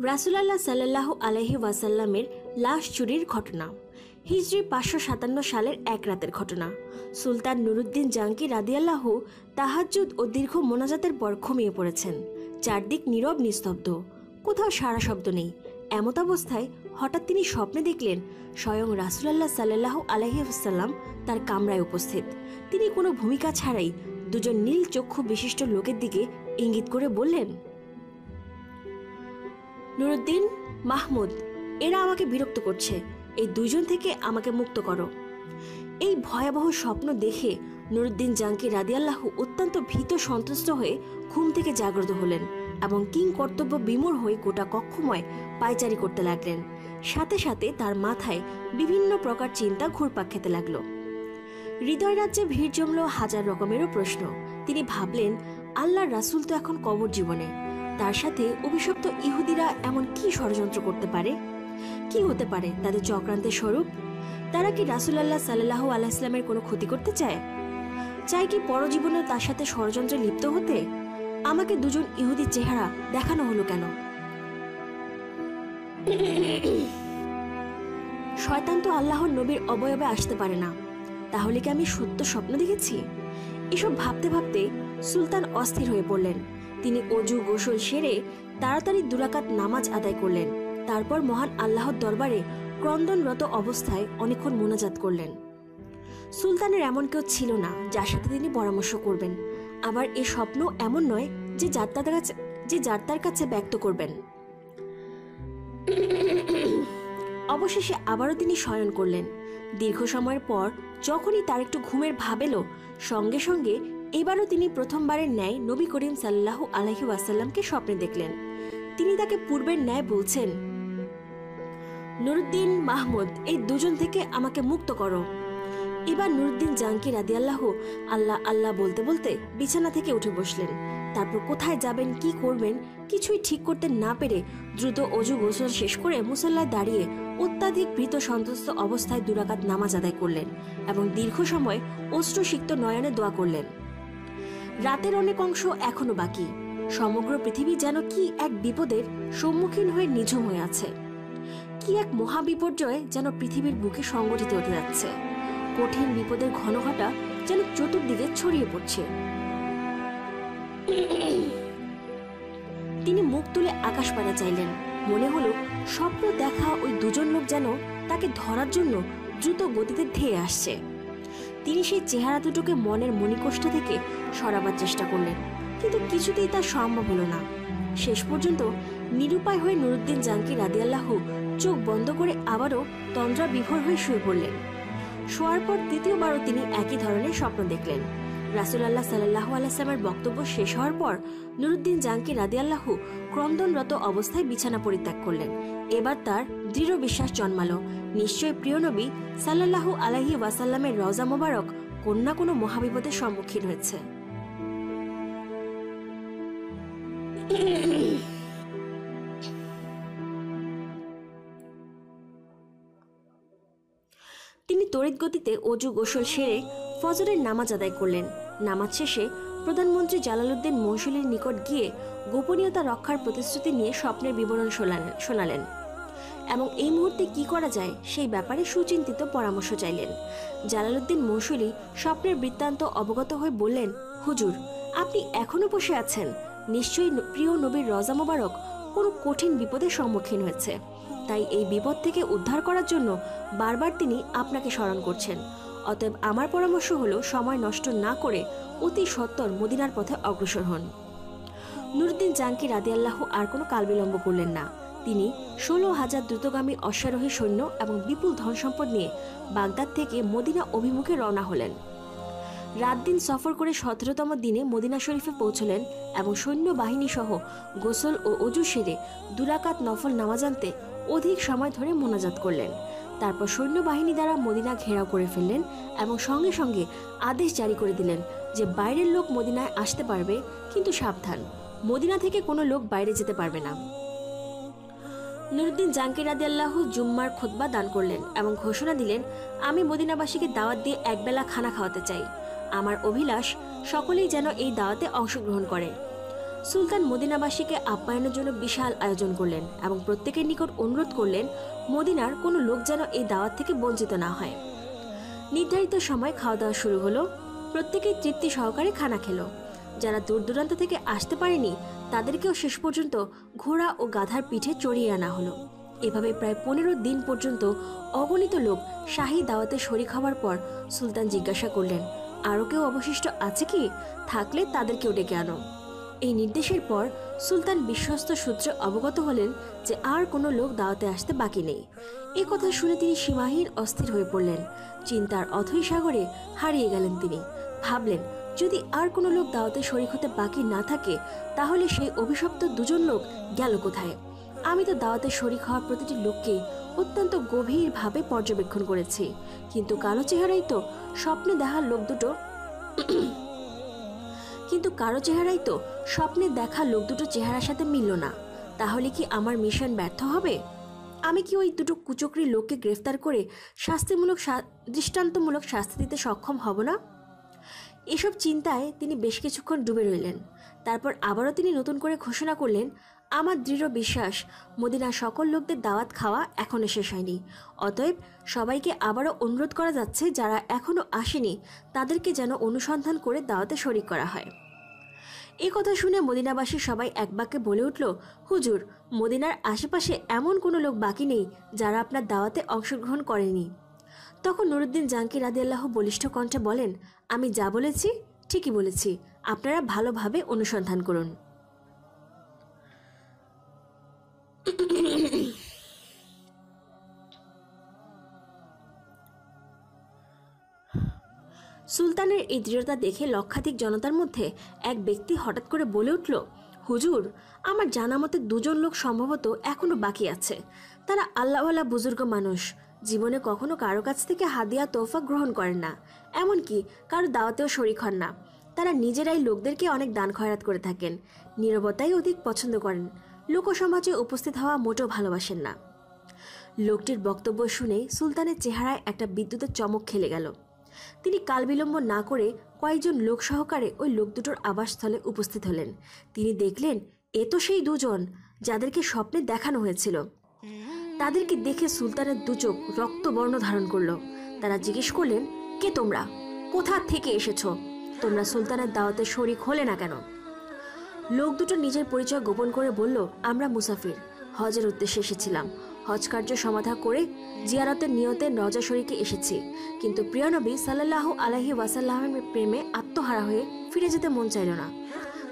রাসূলুল্লাহ সাল্লাল্লাহু আলাইহি ওয়াসাল্লামের লাশ চুরির ঘটনা। হিজরি 557 সালের এক রাতের ঘটনা। সুলতান নুরুদ্দিন জাঙ্কি রাদিয়াল্লাহু তাহাজ্জুদ ও দীর্ঘ মোনাজাতের পর ঘুমিয়ে পড়েছেন। চারদিক নীরব নিস্তব্ধ, কোথাও সারা শব্দ নেই। এমত অবস্থায় হঠাৎ তিনি স্বপ্নে দেখলেন স্বয়ং রাসূলুল্লাহ সাল্লাল্লাহু আলাইহি ওয়াসাল্লাম তার কামরায় উপস্থিত। তিনি কোনো ভূমিকা ছাড়াই দুজন নীল চক্ষু বিশিষ্ট লোকের দিকে ইঙ্গিত করে বললেন, নুরুদ্দিন, মাহমুদ, এরা আমাকে বিরক্ত করছে। এই দুইজন থেকে আমাকে মুক্ত করো। এই ভয়াবহ স্বপ্ন দেখে নুরুদ্দিন জাঙ্কি রাদিয়াল্লাহু অত্যন্ত ভীত সন্ত্রস্ত হয়ে ঘুম থেকে জাগ্রত হলেন এবং কিং কর্তব্য বিমূঢ় হয়ে গোটা কক্ষময় পায়চারি করতে লাগলেন। সাথে সাথে তার মাথায় বিভিন্ন প্রকার চিন্তা ঘুরপাক খেতে লাগলো। হৃদয় রাজ্যে ভিড় জমল হাজার রকমেরও প্রশ্ন। তিনি ভাবলেন, আল্লাহর রাসূল তো এখন কবর জীবনে, তার সাথে অভিশপ্ত ইহুদিরা এমন কি ষড়যন্ত্র করতে পারে? কি হতে পারে তাদের চক্রান্তের স্বরূপ? তারা কি রাসূলুল্লাহ সাল্লাল্লাহু আলাইহি ওয়াসাল্লামের কোনো ক্ষতি করতে চায়? চাই কি পরজীবনে তার সাথে ষড়যন্ত্রে লিপ্ত হতে? আমাকে দুজন ইহুদি চেহারা দেখানো হলো কেন? শয়তান তো আল্লাহর নবীর অবয়বে আসতে পারে না। তাহলে কি আমি সত্য স্বপ্ন দেখেছি? এসব ভাবতে ভাবতে সুলতান অস্থির হয়ে পড়লেন। তিনি অজু গোসল সেরে তাড়াতাড়ি 2 রাকাত নামাজ আদায় করলেন। তারপর মহান আল্লাহর দরবারে ক্রন্দনরত অবস্থায় অনেকক্ষণ মোনাজাত করলেন। সুলতানের এমন কেউ ছিল না যার সাথে তিনি পরামর্শ করবেন। আবার এ স্বপ্ন এমন নয় যে যার তার কাছে ব্যক্ত করবেন। অবশেষে আবারও তিনি শয়ন করলেন। দীর্ঘ সময়ের পর যখনই তার একটু ঘুমের ভাব এলো, সঙ্গে সঙ্গে এবারও তিনি প্রথমবারের ন্যায় নবী করিম সাল্লাল্লাহু আলাইহি ওয়াসাল্লামকে স্বপ্নে দেখলেন। তিনি তাকে পূর্বের ন্যায় বলছেন, নুরুদ্দিন, মাহমুদ, এই দুজন থেকে আমাকে মুক্ত করো। এবার নুরুদ্দিন জাঙ্কি রাদিয়াল্লাহু আল্লাহ আল্লাহ বলতে বলতে বিছানা থেকে উঠে বসলেন। তারপর কোথায় যাবেন, কি করবেন কিছুই ঠিক করতে না পেরে দ্রুত অজু গোসল শেষ করে মুসল্লায় দাঁড়িয়ে অত্যাধিক ভীত সন্ত্রস্ত অবস্থায় 2 রাকাত নামাজ আদায় করলেন এবং দীর্ঘ সময় অশ্রুসিক্ত নয়নে দোয়া করলেন। রাতের অনেক অংশ এখনো বাকি। সমগ্র পৃথিবী যেন কি এক বিপদের সম্মুখীন হয়ে নিঝুম হয়ে আছে। কি এক মহাবিপর্যয় যেন পৃথিবীর বুকে সংগঠিত হতে যাচ্ছে। কঠিন বিপদের ঘনঘটা যেন চতুর্দিকে ছড়িয়ে পড়ছে। তিনি মুখ তুলে আকাশ পানে চাইলেন। মনে হলো স্বপ্ন দেখা ওই দুজন লোক যেন তাকে ধরার জন্য দ্রুত গতিতে ধেয়ে আসছে। তিনি সেই চেহারা দুটোকে মনের মণিকোষ্ঠ থেকে সরাবার চেষ্টা করলেন, কিন্তু কিছুতেই তা সম্ভব হলো না। শেষ পর্যন্ত নিরুপায় হয়ে নুরুদ্দিন জাঙ্কি রাদিয়াল্লাহু চোখ বন্ধ করে আবারও তন্দ্রা বিভোর হয়ে শুয়ে পড়লেন। শোয়ার পর দ্বিতীয়বারও তিনি একই ধরনের স্বপ্ন দেখলেন। রাসূলুল্লাহ সাল্লাল্লাহু আলাইহি ওয়াসাল্লামের বক্তব্য শেষ হওয়ার পর নুরুদ্দিন জাঙ্কি রাদিয়াল্লাহু ক্রন্দনরত অবস্থায় বিছানা পরিত্যাগ করলেন। এবার তার দৃঢ় বিশ্বাস জন্মালো, নিশ্চয় প্রিয় নবী সাল্লাল্লাহু আলাইহি ওয়াসাল্লামের রওজা মোবারক কোন না কোনো মহাবিপদের সম্মুখীন হয়েছে। তিনি তড়িৎ গতিতে অজু গোসল সেরে ফজরের নামাজ আদায় করলেন। নামাজ শেষে প্রধানমন্ত্রী জালালউদ্দিন মনসুলির নিকট গিয়ে গোপনীয়তা রক্ষার প্রতিশ্রুতি নিয়ে স্বপ্নের বিবরণ শোনালেন এবং এই মুহূর্তে কি করা যায় সেই ব্যাপারে সুচিন্তিত পরামর্শ চাইলেন। জালালউদ্দিন মনসুলি স্বপ্নের বৃত্তান্ত অবগত হয়ে বললেন, হুজুর, আপনি এখনো বসে আছেন। নিশ্চয়ই প্রিয় নবীর রওজা মোবারক কোনো কঠিন বিপদের সম্মুখীন হয়েছে। তাই এই বিপদ থেকে উদ্ধার করার জন্য বারবার তিনি আপনাকে স্মরণ করছেন। অতএব আমার পরামর্শ হলো সময় নষ্ট না করে অতি সত্বর মদিনার পথে অগ্রসর হন। নুরুদ্দিন জাঙ্কি রাদিয়াল্লাহু আর কোনো কালবিলম্ব করলেন না। তিনি 16,000 দ্রুতগামী অশ্বারোহী সৈন্য এবং বিপুল ধন সম্পদ নিয়ে বাগদাদ থেকে মদিনা অভিমুখে রওনা হলেন। রাত দিন সফর করে 17তম দিনে মদিনা শরীফে পৌঁছলেন এবং সৈন্যবাহিনী সহ গোসল ও অজু সেরে 2 রাকাত নফল নামাজ আনতে অধিক সময় ধরে মোনাজাত করলেন। তারপর সৈন্যবাহিনী দ্বারা মদিনা ঘেরাও করে ফেললেন এবং সঙ্গে সঙ্গে আদেশ জারি করে দিলেন যে বাইরের লোক মদিনায় আসতে পারবে, কিন্তু সাবধান, মদিনা থেকে কোনো লোক বাইরে যেতে পারবে না। নুরুদ্দিন জাঙ্কি রাদিয়াল্লাহু জুম্মার খুতবা দান করলেন এবং ঘোষণা দিলেন, আমি মদিনাবাসীকে দাওয়াত দিয়ে একবেলা খানা খাওয়াতে চাই। আমার অভিলাষ সকলেই যেন এই দাওয়াতে অংশগ্রহণ করে। সুলতান মদিনাবাসীকে আপ্যায়নের জন্য বিশাল আয়োজন করলেন এবং প্রত্যেকের নিকট অনুরোধ করলেন মদিনার কোনো লোক যেন এই দাওয়াত থেকে বঞ্চিত না হয়। নির্ধারিত সময় খাওয়া দাওয়া শুরু হলো। প্রত্যেকেই তৃপ্তি সহকারে খানা খেলো। যারা দূর দূরান্ত থেকে আসতে পারেনি তাদেরকেও শেষ পর্যন্ত ঘোড়া ও গাধার পিঠে চড়িয়ে আনা হলো। এভাবে প্রায় 15 দিন পর্যন্ত অগণিত লোক শাহী দাওয়াতে শরিক হওয়ার পর সুলতান জিজ্ঞাসা করলেন, আরও কেউ অবশিষ্ট আছে কি? থাকলে তাদেরকেও ডেকে আনো। এই নির্দেশের পর সুলতান বিশ্বস্ত সূত্রে অবগত হলেন যে আর কোনো লোক দাওয়াতে আসতে বাকি নেই। এ কথা শুনে তিনি সীমাহীন অস্থির হয়ে পড়লেন। চিন্তার অথৈ সাগরে হারিয়ে গেলেন তিনি। ভাবলেন, যদি আর কোনো লোক দাওয়াতে শরিক হতে বাকি না থাকে তাহলে সেই অভিশপ্ত দুজন লোক গেল কোথায়? আমি তো দাওয়াতে শরিক হওয়া প্রতিটি লোককে অত্যন্ত গভীরভাবে পর্যবেক্ষণ করেছি, কিন্তু কালো চেহারাই তো স্বপ্নে দেখা লোক দুটো চেহারার সাথে মিলল না। তাহলে কি আমার মিশন ব্যর্থ হবে? আমি কি ওই দুটো কুচক্রী লোককে গ্রেফতার করে দৃষ্টান্তমূলক শাস্তি দিতে সক্ষম হব না? এসব চিন্তায় তিনি বেশ কিছুক্ষণ ডুবে রইলেন। তারপর আবারও তিনি নতুন করে ঘোষণা করলেন, আমার দৃঢ় বিশ্বাস মদিনার সকল লোকদের দাওয়াত খাওয়া এখনো শেষ হয়নি। অতএব সবাইকে আবারও অনুরোধ করা যাচ্ছে, যারা এখনো আসেনি তাদেরকে যেন অনুসন্ধান করে দাওয়াতে শরিক করা হয়। এ কথা শুনে মদিনাবাসী সবাই এক বাক্যে বলে উঠল, হুজুর, মদিনার আশেপাশে এমন কোনো লোক বাকি নেই যারা আপনার দাওয়াতে অংশগ্রহণ করেনি। তখন নুরুদ্দিন জাঙ্কি রাদিয়াল্লাহু বলিষ্ঠ কণ্ঠে বলেন, আমি যা বলেছি ঠিকই বলেছি, আপনারা ভালোভাবে অনুসন্ধান করুন। সুলতানের এই দৃঢ়তা দেখে লক্ষাধিক জনতার মধ্যে এক ব্যক্তি হঠাৎ করে বলে উঠল, হুজুর, আমার জানা মতে দুজন লোক সম্ভবত এখনো বাকি আছে। তারা আল্লাহওয়ালা বুজুর্গ মানুষ, জীবনে কখনো কারো কাছ থেকে হাদিয়া তোফা গ্রহণ করেন না, এমনকি কারো দাওয়াতেও শরিক হন না। তারা নিজেরাই লোকদেরকে অনেক দান খয়রাত করে থাকেন, নীরবতাই অধিক পছন্দ করেন, লোকসমাজে উপস্থিত হওয়া মোটেও ভালোবাসেন না। লোকটির বক্তব্য শুনে সুলতানের চেহারায় একটা বিদ্যুতের চমক খেলে গেল। তিনি কালবিলম্ব না করে কয়েকজন লোক সহকারে ওই লোক দুটোর আবাসস্থলে উপস্থিত হলেন। তিনি দেখলেন, এ তো সেই দুজন যাদেরকে স্বপ্নে দেখানো হয়েছিল। তাদেরকে দেখে সুলতানের দুচোখ রক্তবর্ণ ধারণ করল। তারা জিজ্ঞেস করলেন, কে তোমরা? কোথা থেকে এসেছো? তোমরা সুলতানের দাওয়াতে শরিক হলে না কেন? লোক দুটো নিজের পরিচয় গোপন করে বলল, আমরা মুসাফির, হজের উদ্দেশ্যে এসেছিলাম। হজ কার্য সমাধা করে জিয়ারতের নিয়তে রওজা শরীফে এসেছি, কিন্তু প্রিয় নবী সাল্লাল্লাহু আলাইহি ওয়াসাল্লামের প্রেমে আত্মহারা হয়ে ফিরে যেতে মন চাইল না।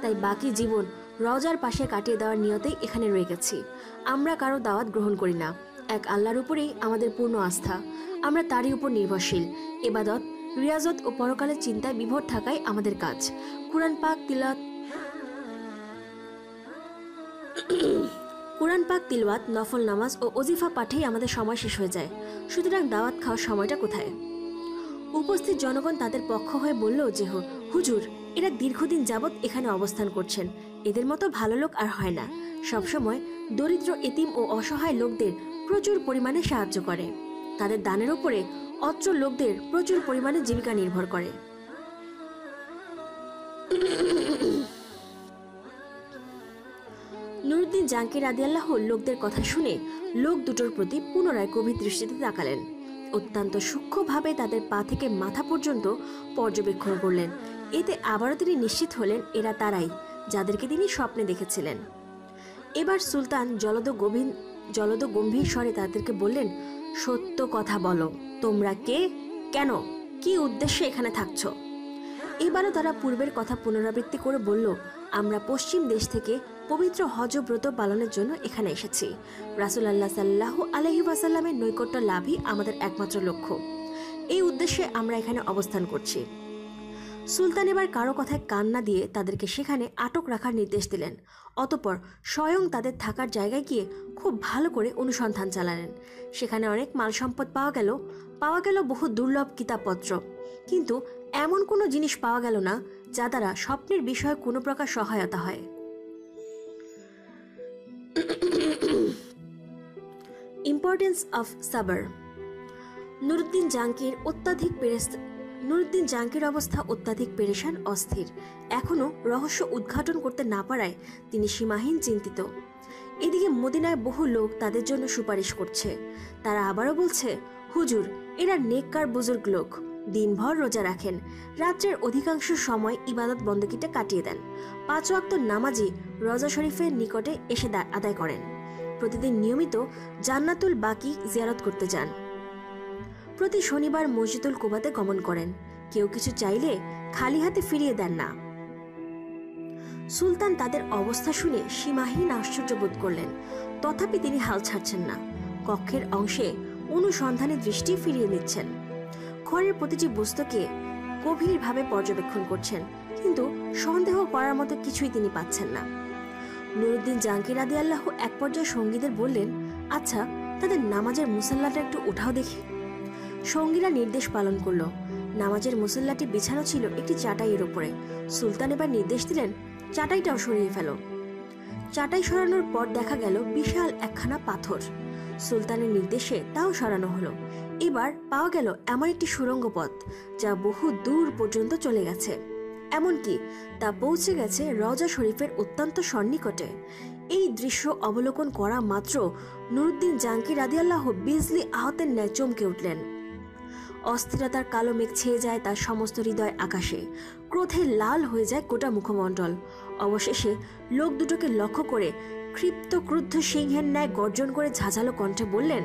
তাই বাকি জীবন রওজার পাশে কাটিয়ে দেওয়ার নিয়তেই এখানে রয়ে গেছি। আমরা কারো দাওয়াত গ্রহণ করি না। এক আল্লাহর উপরেই আমাদের পূর্ণ আস্থা। আমরা তারই উপর নির্ভরশীল। ইবাদত, রিয়াজত ও পরকালের চিন্তায় বিভোর থাকাই আমাদের কাজ। কুরআন পাক তিলওয়াত, নফল নামাজ ও ওজিফা পাঠেই আমাদের সময় শেষ হয়ে যায়। সুতরাং দাওয়াত খাওয়ার সময়টা কোথায়? উপস্থিত জনগণ তাদের পক্ষ হয়ে বলল যে, হুজুর, এরা দীর্ঘদিন যাবৎ এখানে অবস্থান করছেন। এদের মতো ভালো লোক আর হয় না। সবসময় দরিদ্র, এতিম ও অসহায় লোকদের প্রচুর পরিমাণে সাহায্য করে। তাদের দানের উপরে অত্র লোকদের প্রচুর পরিমাণে জীবিকা নির্ভর করে। নুরুদ্দিন জাঙ্কি রাদিয়াল্লাহু লোকদের কথা শুনে লোক দুটোর প্রতি পুনরায় গভীর দৃষ্টিতে তাকালেন। অত্যন্ত সূক্ষ্মভাবে তাদের পা থেকে মাথা পর্যন্ত পর্যবেক্ষণ করলেন। এতে আবারও তিনি নিশ্চিত হলেন এরা তারাই যাদেরকে তিনি স্বপ্নে দেখেছিলেন। এবার সুলতান জলদ গম্ভীর স্বরে তাদেরকে বললেন, সত্য কথা বলো, তোমরা কে, কেন, কি উদ্দেশ্যে এখানে থাকছ? এবারও তারা পূর্বের কথা পুনরাবৃত্তি করে বলল, আমরা পশ্চিম দেশ থেকে পবিত্র হজ ব্রত পালনের জন্য এখানে এসেছি। রাসূলুল্লাহ সাল্লাল্লাহু আলাইহি ওয়াসাল্লামের নৈকট্য লাভই আমাদের একমাত্র লক্ষ্য। এই উদ্দেশ্যে আমরা এখানে অবস্থান করছি। সুলতান এবার কারো কথায় কান না দিয়ে তাদেরকে সেখানে আটক রাখার নির্দেশ দিলেন। অতঃপর স্বয়ং তাদের থাকার জায়গায় গিয়ে খুব ভালো করে অনুসন্ধান চালালেন। সেখানে অনেক মাল সম্পদ পাওয়া গেল বহু দুর্লভ কিতাবপত্র, কিন্তু এমন কোনো জিনিস পাওয়া গেল না যা দ্বারা স্বপ্নের বিষয়ে কোনো প্রকার সহায়তা হয়। ইম্পর্টেন্স অফ সাবর। নুরুদ্দিন জাঙ্কির অত্যাধিক নুরুদ্দিন জাঙ্কির অবস্থা অত্যাধিক পেরেশান, অস্থির। এখনো রহস্য উদ্ঘাটন করতে না পারায় তিনি সীমাহীন চিন্তিত। এদিকে মদিনায় বহু লোক তাদের জন্য সুপারিশ করছে। তারা আবারও বলছে, হুজুর, এরা নেককার বুজুর্গ লোক, দিনভর রোজা রাখেন, রাত্রের অধিকাংশ সময় ইবাদত বন্দকিটা কাটিয়ে দেন, 5 ওয়াক্ত নামাজি রওজা শরীফের নিকটে এসে আদায় করেন, প্রতিদিন নিয়মিত জান্নাতুল বাকি জিয়ারত করতে যান, প্রতি শনিবার মসজিদুল কুবাতে গমন করেন, কেউ কিছু চাইলে খালি হাতে ফিরিয়ে দেন না। সুলতান তাদের অবস্থা শুনে সীমাহীন আশ্চর্য বোধ করলেন। তথাপি তিনি হাল ছাড়ছেন না। কক্ষের অংশে অনুসন্ধানী দৃষ্টি ফিরিয়ে নিচ্ছেন। ঘরের প্রতিটি বস্তুকে গভীরভাবে পর্যবেক্ষণ করছেন, কিন্তু সন্দেহ করার মতো কিছুই তিনি পাচ্ছেন না। নুরুদ্দিন জাঙ্কি রাদিয়াল্লাহু এক পর্যায়ে সঙ্গীদের বললেন, আচ্ছা, তাদের নামাজের মুসাল্লাটা একটু উঠাও দেখি। সঙ্গীরা নির্দেশ পালন করল। নামাজের মুসাল্লাটি বিছানো ছিল একটি চাটাইয়ের উপরে। সুলতান এবার নির্দেশ দিলেন, চাটাইটাও সরিয়ে ফেলো। চাটাই সরানোর পর দেখা গেল বিশাল একখানা পাথর। সুলতানের নির্দেশে তাও সরানো হলো। এবার পাওয়া গেল এমন একটি সুড়ঙ্গ পথ যা বহু দূর পর্যন্ত চলে গেছে, এমনকি তা পৌঁছে গেছে রওজা শরীফের অত্যন্ত সন্নিকটে। এই দৃশ্য অবলোকন করা মাত্র নুরুদ্দিন জাঙ্কি রাদিয়াল্লাহু বিজলি আহতের ন্যায় চমকে উঠলেন। অস্থিরতার কালো মেঘ ছেয়ে যায় তার সমস্ত হৃদয় আকাশে। ক্রোধে লাল হয়ে যায় গোটা মুখমণ্ডল। অবশেষে লোক দুটোকে লক্ষ্য করে ক্ষিপ্ত ক্রুদ্ধ সিংহের ন্যায় গর্জন করে ঝাঁঝালো কণ্ঠে বললেন,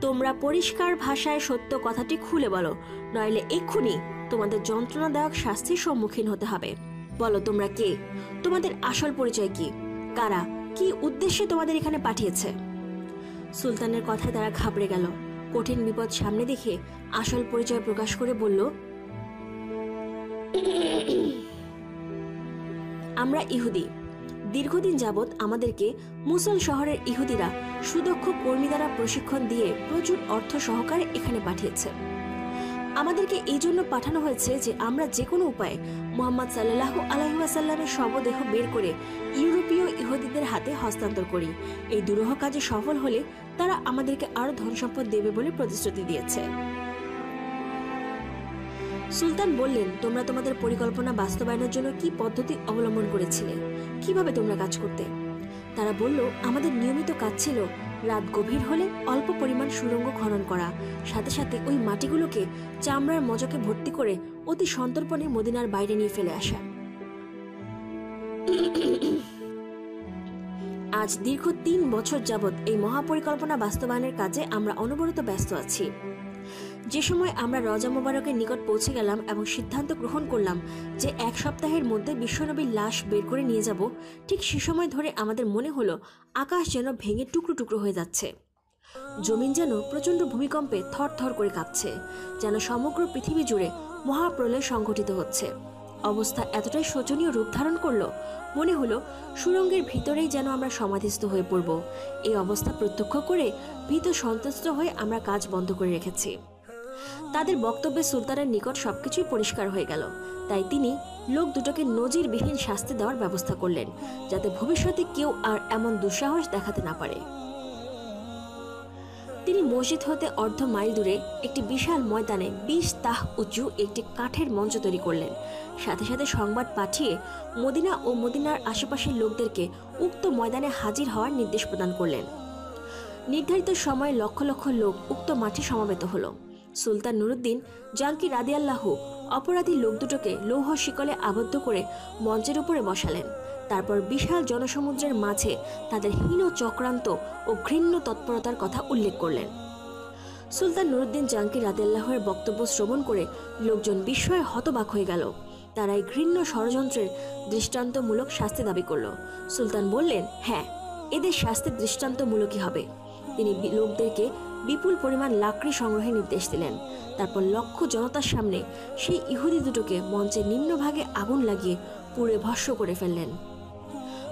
তোমরা পরিষ্কার ভাষায় সত্য কথাটি খুলে বলো, নইলে এক্ষুনি তোমাদের যন্ত্রণাদায়ক শাস্তির সম্মুখীন হতে হবে। বলো, তোমরা কে? তোমাদের আসল পরিচয় কি? কারা, কি উদ্দেশ্যে তোমাদের এখানে পাঠিয়েছে? সুলতানের কথায় তারা ঘাবড়ে গেল। কঠিন বিপদ সামনে দেখে আসল পরিচয় প্রকাশ করে বলল, আমরা ইহুদি। দীর্ঘদিন যাবৎ আমাদেরকে মুসল শহরের ইহুদিরা সুদক্ষ কর্মী দ্বারা প্রশিক্ষণ দিয়ে প্রচুর অর্থ সহকারে এখানে পাঠিয়েছে। আমাদেরকে এই জন্য পাঠানো হয়েছে যে আমরা যে কোনো উপায়ে মুহাম্মদ সাল্লাল্লাহু আলাইহি ওয়াসাল্লামের শবদেহ বের করে ইউরোপীয় ইহুদিদের হাতে হস্তান্তর করি। এই দুরূহ কাজে সফল হলে তারা আমাদেরকে আরো ধন সম্পদ দেবে বলে প্রতিশ্রুতি দিয়েছে। সুলতান বললেন, তোমরা তোমাদের পরিকল্পনা বাস্তবায়নের জন্য কি পদ্ধতি অবলম্বন করেছিলে? কিভাবে তোমরা কাজ করতে? তারা বলল, আমাদের নিয়মিত কাজ ছিল রাত গভীর হলে অল্প পরিমাণ সুড়ঙ্গ খনন করা, সাথে সাথে ওই মাটিগুলোকে চামড়ার মজকে ভর্তি করে অতি সন্তর্পণে মদিনার বাইরে নিয়ে ফেলে আসা। আজ দীর্ঘ 3 বছর যাবৎ এই মহাপরিকল্পনা বাস্তবায়নের কাজে আমরা অনবরত ব্যস্ত আছি। যে সময় আমরা রওজা মোবারকের নিকট পৌঁছে গেলাম এবং সিদ্ধান্ত গ্রহণ করলাম যে 1 সপ্তাহের মধ্যে বিশ্বনবীর লাশ বের করে নিয়ে যাব, ঠিক সে সময় ধরে আমাদের মনে হলো আকাশ যেন ভেঙে টুকরো টুকরো হয়ে যাচ্ছে। জমিন যেন প্রচণ্ড ভূমিকম্পে থরথর করে কাঁপছে, যেন সমগ্র পৃথিবী জুড়ে মহাপ্রলয় সংঘটিত হচ্ছে। অবস্থা এতটাই শোচনীয় রূপ ধারণ করলো, মনে হলো সুড়ঙ্গের ভিতরেই যেন আমরা সমাধিস্থ হয়ে পড়ব। এই অবস্থা প্রত্যক্ষ করে ভীত সন্ত্রস্ত হয়ে আমরা কাজ বন্ধ করে রেখেছি। তাদের বক্তব্যে সুলতানের নিকট সবকিছুই পরিষ্কার হয়ে গেল। তাই তিনি লোক দুটোকে নজিরবিহীন শাস্তি দেওয়ার ব্যবস্থা করলেন, যাতে ভবিষ্যতে কেউ আর এমন দুঃসাহস দেখাতে না পারে। তিনি মসজিদ হতে অর্ধ মাইল দূরে একটি বিশাল ময়দানে 20 তাহ উঁচু একটি কাঠের মঞ্চ তৈরি করলেন। সাথে সাথে সংবাদ পাঠিয়ে মদিনা ও মদিনার আশেপাশের লোকদেরকে উক্ত ময়দানে হাজির হওয়ার নির্দেশ প্রদান করলেন। নির্ধারিত সময়ে লক্ষ লক্ষ লোক উক্ত মাঠে সমবেত হল। সুলতান নুরুদ্দিন জাঙ্কি রাদিয়াল্লাহু অপরাধী লোক দুটোকে লৌহ শিকলে আবদ্ধ করে মঞ্চের উপরে বসালেন। তারপর বিশাল জনসমুদ্রের মাঝে তাদের হীন চক্রান্ত ও ঘৃণ্য তৎপরতার কথা উল্লেখ করলেন। সুলতান নুরুদ্দিন জাঙ্কি রাদিয়াল্লাহুর বক্তব্য শ্রবণ করে লোকজন বিস্ময়ে হতবাক হয়ে গেল। তারা এই ঘৃণ্য ষড়যন্ত্রের দৃষ্টান্তমূলক শাস্তি দাবি করল। সুলতান বললেন, হ্যাঁ, এদের শাস্তি দৃষ্টান্তমূলকই হবে। তিনি লোকদেরকে বিপুল পরিমাণ লাকড়ি সংগ্রহের নির্দেশ দিলেন। তারপর লক্ষ জনতার সামনে সেই ইহুদি দুটোকে মঞ্চের নিম্নভাগে আগুন লাগিয়ে পুড়ে ভস্ম করে ফেললেন।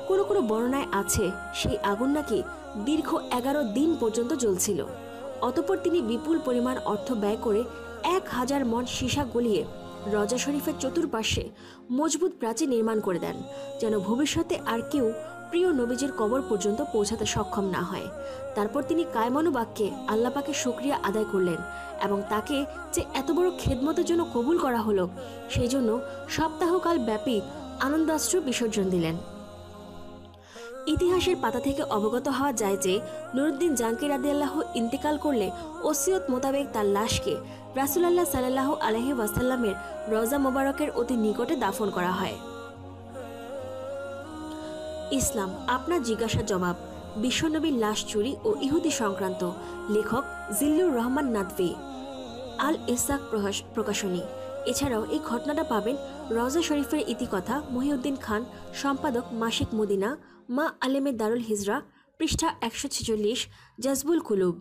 কোনো কোনো বর্ণনায় আছে সেই আগুন নাকি দীর্ঘ 11 দিন পর্যন্ত জ্বলছিল। অতঃপর তিনি বিপুল পরিমাণ অর্থ ব্যয় করে 1000 মণ সীসা গলিয়ে রওজা শরীফের চতুর্পার্শ্বে মজবুত প্রাচীর নির্মাণ করে দেন, যেন ভবিষ্যতে আর কেউ প্রিয় নবীজির কবর পর্যন্ত পৌঁছাতে সক্ষম না হয়। তারপর তিনি কায়মনোবাক্যে আল্লাহ পাকের শুকরিয়া আদায় করলেন এবং তাকে যে এত বড় খেদমতের জন্য কবুল করা হলো সেই জন্য সপ্তাহকাল ব্যাপী আনন্দাশ্রু বিসর্জন দিলেন। ইতিহাসের পাতা থেকে অবগত হওয়া যায় যে নুরুদ্দিন জাঙ্কি রাদিয়াল্লাহ ইন্তেকাল করলে ওসিয়ত মোতাবেক তার লাশকে রাসূলুল্লাহ সাল্লাল্লাহু আলাইহি ওয়াসাল্লামের রওজা মোবারকের অতি নিকটে দাফন করা হয়। ইসলাম আপনার জিজ্ঞাসার জবাব, বিশ্বনবীর লাশ চুরি ও ইহুদি সংক্রান্ত, লেখক জিল্লুর রহমান নাদভী, আল ইসাক প্রকাশনী। এছাড়াও এই ঘটনাটা পাবেন রওজা শরীফের ইতিকথা, মহিউদ্দিন খান, সম্পাদক মাসিক মদিনা, মা আলেমে দারুল হিজরা, পৃষ্ঠা 146, জাজবুল কুলুব।